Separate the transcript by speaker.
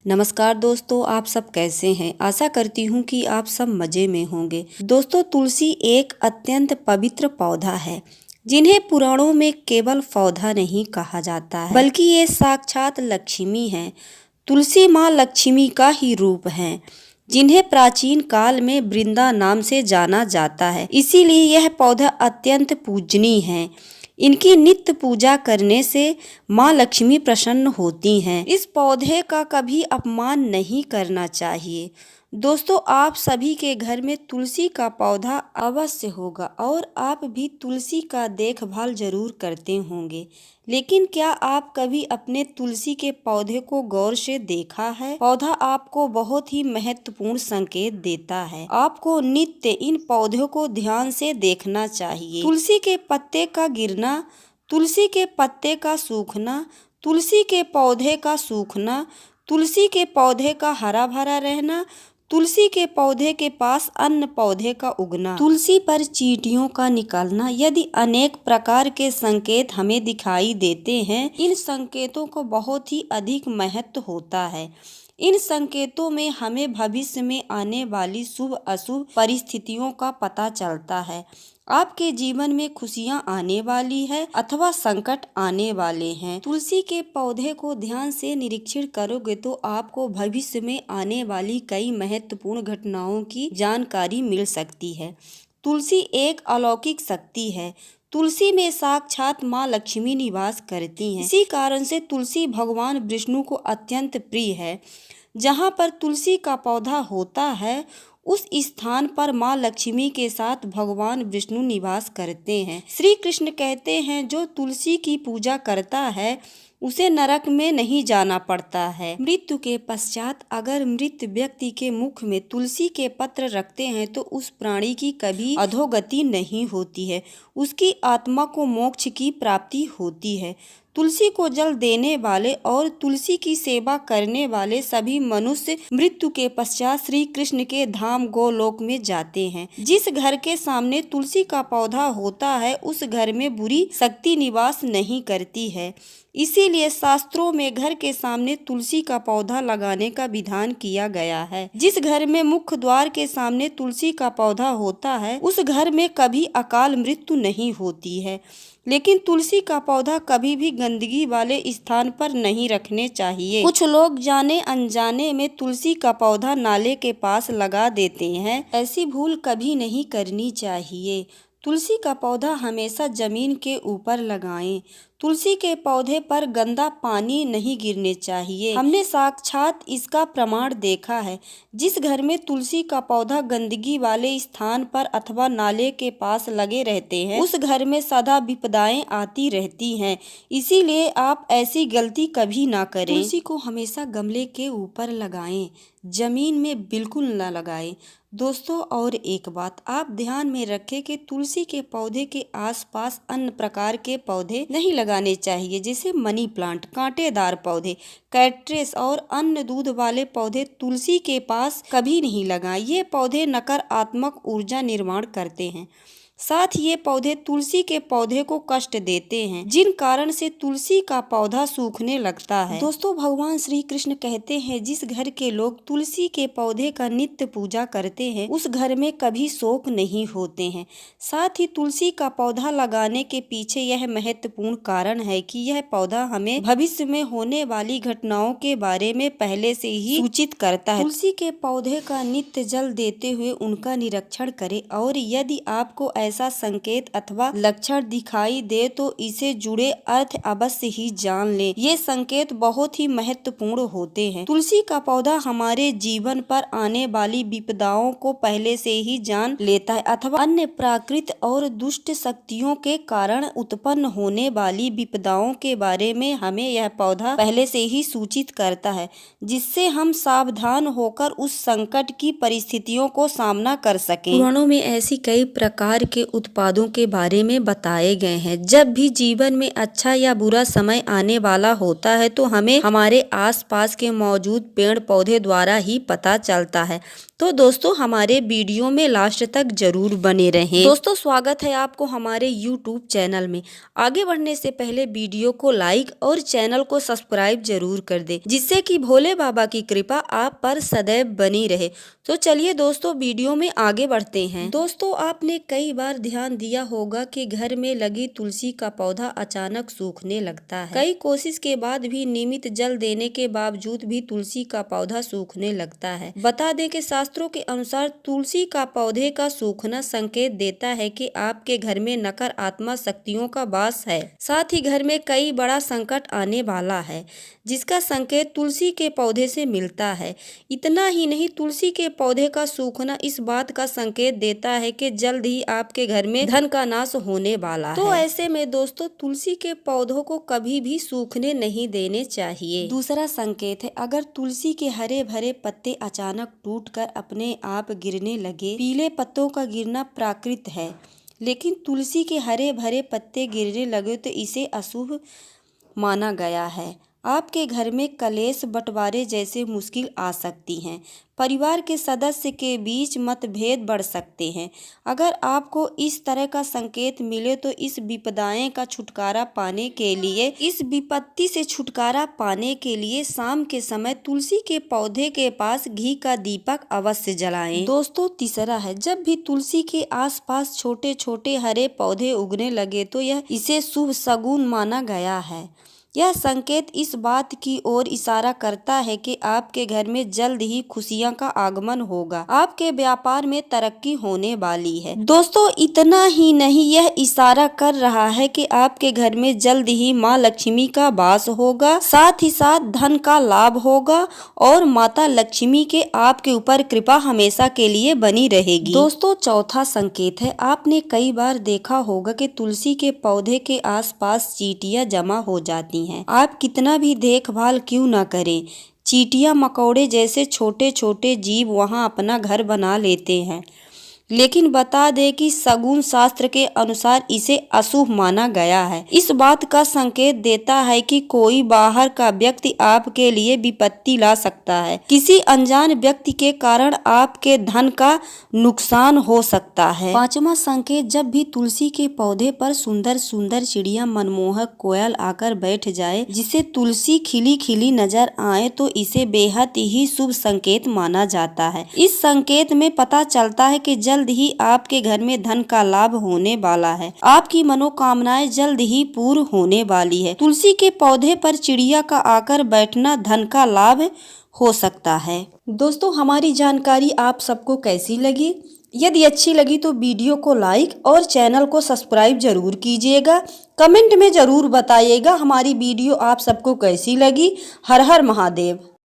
Speaker 1: नमस्कार दोस्तों, आप सब कैसे हैं। आशा करती हूँ कि आप सब मज़े में होंगे। दोस्तों, तुलसी एक अत्यंत पवित्र पौधा है जिन्हें पुराणों में केवल पौधा नहीं कहा जाता है बल्कि ये साक्षात लक्ष्मी है। तुलसी माँ लक्ष्मी का ही रूप है जिन्हें प्राचीन काल में वृंदा नाम से जाना जाता है। इसीलिए यह पौधा अत्यंत पूजनीय है। इनकी नित्य पूजा करने से माँ लक्ष्मी प्रसन्न होती हैं। इस पौधे का कभी अपमान नहीं करना चाहिए। दोस्तों, आप सभी के घर में तुलसी का पौधा अवश्य होगा और आप भी तुलसी का देखभाल जरूर करते होंगे। लेकिन क्या आप कभी अपने तुलसी के पौधे को गौर से देखा है? पौधा आपको बहुत ही महत्वपूर्ण संकेत देता है। आपको नित्य इन पौधों को ध्यान से देखना चाहिए। तुलसी के पत्ते का गिरना, तुलसी के पत्ते का सूखना, तुलसी के पौधे का सूखना, तुलसी के पौधे का हरा भरा रहना, तुलसी के पौधे के पास अन्य पौधे का उगना, तुलसी पर चींटियों का निकलना, यदि अनेक प्रकार के संकेत हमें दिखाई देते हैं। इन संकेतों को बहुत ही अधिक महत्व होता है। इन संकेतों में हमें भविष्य में आने वाली शुभ अशुभ परिस्थितियों का पता चलता है। आपके जीवन में खुशियां आने वाली है अथवा संकट आने वाले हैं। तुलसी के पौधे को ध्यान से निरीक्षण करोगे तो आपको भविष्य में आने वाली कई महत्वपूर्ण घटनाओं की जानकारी मिल सकती है। तुलसी एक अलौकिक शक्ति है। तुलसी में साक्षात माँ लक्ष्मी निवास करती हैं। इसी कारण से तुलसी भगवान विष्णु को अत्यंत प्रिय है। जहाँ पर तुलसी का पौधा होता है उस स्थान पर माँ लक्ष्मी के साथ भगवान विष्णु निवास करते हैं। श्री कृष्ण कहते हैं, जो तुलसी की पूजा करता है उसे नरक में नहीं जाना पड़ता है। मृत्यु के पश्चात अगर मृत व्यक्ति के मुख में तुलसी के पत्र रखते हैं तो उस प्राणी की कभी अधोगति नहीं होती है, उसकी आत्मा को मोक्ष की प्राप्ति होती है। तुलसी को जल देने वाले और तुलसी की सेवा करने वाले सभी मनुष्य मृत्यु के पश्चात श्री कृष्ण के धाम गोलोक में जाते हैं। जिस घर के सामने तुलसी का पौधा होता है उस घर में बुरी शक्ति निवास नहीं करती है। इसीलिए शास्त्रों में घर के सामने तुलसी का पौधा लगाने का विधान किया गया है। जिस घर में मुख्य द्वार के सामने तुलसी का पौधा होता है उस घर में कभी अकाल मृत्यु नहीं होती है। लेकिन तुलसी का पौधा कभी भी गंदगी वाले स्थान पर नहीं रखने चाहिए। कुछ लोग जाने अनजाने में तुलसी का पौधा नाले के पास लगा देते हैं। ऐसी भूल कभी नहीं करनी चाहिए। तुलसी का पौधा हमेशा जमीन के ऊपर लगाएं। तुलसी के पौधे पर गंदा पानी नहीं गिरने चाहिए। हमने साक्षात इसका प्रमाण देखा है। जिस घर में तुलसी का पौधा गंदगी वाले स्थान पर अथवा नाले के पास लगे रहते हैं उस घर में सदा विपदाएं आती रहती हैं। इसीलिए आप ऐसी गलती कभी ना करें। तुलसी को हमेशा गमले के ऊपर लगाएं, जमीन में बिल्कुल न लगाएं। दोस्तों, और एक बात आप ध्यान में रखें कि तुलसी के पौधे के आसपास अन्य प्रकार के पौधे नहीं लगाने चाहिए, जैसे मनी प्लांट, कांटेदार पौधे, कैक्टस और अन्य दूध वाले पौधे तुलसी के पास कभी नहीं लगाएं। ये पौधे नकारात्मक ऊर्जा निर्माण करते हैं। साथ ये पौधे तुलसी के पौधे को कष्ट देते हैं, जिन कारण से तुलसी का पौधा सूखने लगता है। दोस्तों, भगवान श्री कृष्ण कहते हैं, जिस घर के लोग तुलसी के पौधे का नित्य पूजा करते हैं उस घर में कभी शोक नहीं होते हैं। साथ ही तुलसी का पौधा लगाने के पीछे यह महत्वपूर्ण कारण है कि यह पौधा हमें भविष्य में होने वाली घटनाओं के बारे में पहले से ही सूचित करता है। तुलसी के पौधे का नित्य जल देते हुए उनका निरीक्षण करें और यदि आपको ऐसा संकेत अथवा लक्षण दिखाई दे तो इसे जुड़े अर्थ अवश्य ही जान लें। ये संकेत बहुत ही महत्वपूर्ण होते हैं। तुलसी का पौधा हमारे जीवन पर आने वाली विपदाओं को पहले से ही जान लेता है अथवा अन्य प्राकृत और दुष्ट शक्तियों के कारण उत्पन्न होने वाली विपदाओं के बारे में हमें यह पौधा पहले से ही सूचित करता है, जिससे हम सावधान होकर उस संकट की परिस्थितियों को सामना कर सकें। पुराणों में ऐसी कई प्रकार के उत्पादों के बारे में बताए गए हैं। जब भी जीवन में अच्छा या बुरा समय आने वाला होता है तो हमें हमारे आसपास के मौजूद पेड़ पौधे द्वारा ही पता चलता है। तो दोस्तों हमारे वीडियो में लास्ट तक जरूर बने रहें। दोस्तों स्वागत है आपको हमारे YouTube चैनल में। आगे बढ़ने से पहले वीडियो को लाइक और चैनल को सब्सक्राइब जरूर कर दे, जिससे कि भोले बाबा की कृपा आप पर सदैव बनी रहे। तो चलिए दोस्तों वीडियो में आगे बढ़ते हैं। दोस्तों आपने कई बार ध्यान दिया होगा कि घर में लगी तुलसी का पौधा अचानक सूखने लगता है। कई कोशिश के बाद भी नियमित जल देने के बावजूद भी तुलसी का पौधा सूखने लगता है। बता दें कि शास्त्रों के अनुसार तुलसी का पौधे का सूखना संकेत देता है कि आपके घर में नकारात्मक शक्तियों का वास है, साथ ही घर में कई बड़ा संकट आने वाला है, जिसका संकेत तुलसी के पौधे से मिलता है। इतना ही नहीं, तुलसी के पौधे का सूखना इस बात का संकेत देता है कि जल्द ही आपके घर में धन का नाश होने वाला है। तो ऐसे में दोस्तों तुलसी के पौधों को कभी भी सूखने नहीं देने चाहिए। दूसरा संकेत है, अगर तुलसी के हरे भरे पत्ते अचानक टूटकर अपने आप गिरने लगे। पीले पत्तों का गिरना प्राकृत है, लेकिन तुलसी के हरे भरे पत्ते गिरने लगे तो इसे अशुभ माना गया है। आपके घर में कलेश बंटवारे जैसे मुश्किल आ सकती हैं। परिवार के सदस्य के बीच मतभेद बढ़ सकते हैं। अगर आपको इस तरह का संकेत मिले तो इस विपत्ति से छुटकारा पाने के लिए शाम के समय तुलसी के पौधे के पास घी का दीपक अवश्य जलाएं। दोस्तों तीसरा है, जब भी तुलसी के आसपास छोटे छोटे हरे पौधे उगने लगे तो इसे शुभ शगुन माना गया है। यह संकेत इस बात की ओर इशारा करता है कि आपके घर में जल्द ही खुशियां का आगमन होगा। आपके व्यापार में तरक्की होने वाली है। दोस्तों इतना ही नहीं, यह इशारा कर रहा है कि आपके घर में जल्द ही माँ लक्ष्मी का वास होगा, साथ ही साथ धन का लाभ होगा और माता लक्ष्मी के आपके ऊपर कृपा हमेशा के लिए बनी रहेगी। दोस्तों चौथा संकेत है, आपने कई बार देखा होगा कि तुलसी के पौधे के आसपास चींटियां जमा हो जाती हैं। आप कितना भी देखभाल क्यों ना करें, चींटियां मकोड़े जैसे छोटे छोटे जीव वहां अपना घर बना लेते हैं। लेकिन बता दें कि शगुन शास्त्र के अनुसार इसे अशुभ माना गया है। इस बात का संकेत देता है कि कोई बाहर का व्यक्ति आपके लिए विपत्ति ला सकता है। किसी अनजान व्यक्ति के कारण आपके धन का नुकसान हो सकता है। पांचवा संकेत, जब भी तुलसी के पौधे पर सुंदर सुंदर चिड़िया मनमोहक कोयल आकर बैठ जाए, जिसे तुलसी खिली खिली नजर आए, तो इसे बेहद ही शुभ संकेत माना जाता है। इस संकेत में पता चलता है कि जल्द ही आपके घर में धन का लाभ होने वाला है। आपकी मनोकामनाएं जल्द ही पूर्ण होने वाली है। तुलसी के पौधे पर चिड़िया का आकर बैठना धन का लाभ हो सकता है। दोस्तों हमारी जानकारी आप सबको कैसी लगी? यदि अच्छी लगी तो वीडियो को लाइक और चैनल को सब्सक्राइब जरूर कीजिएगा। कमेंट में जरूर बताइएगा हमारी वीडियो आप सबको कैसी लगी। हर हर महादेव।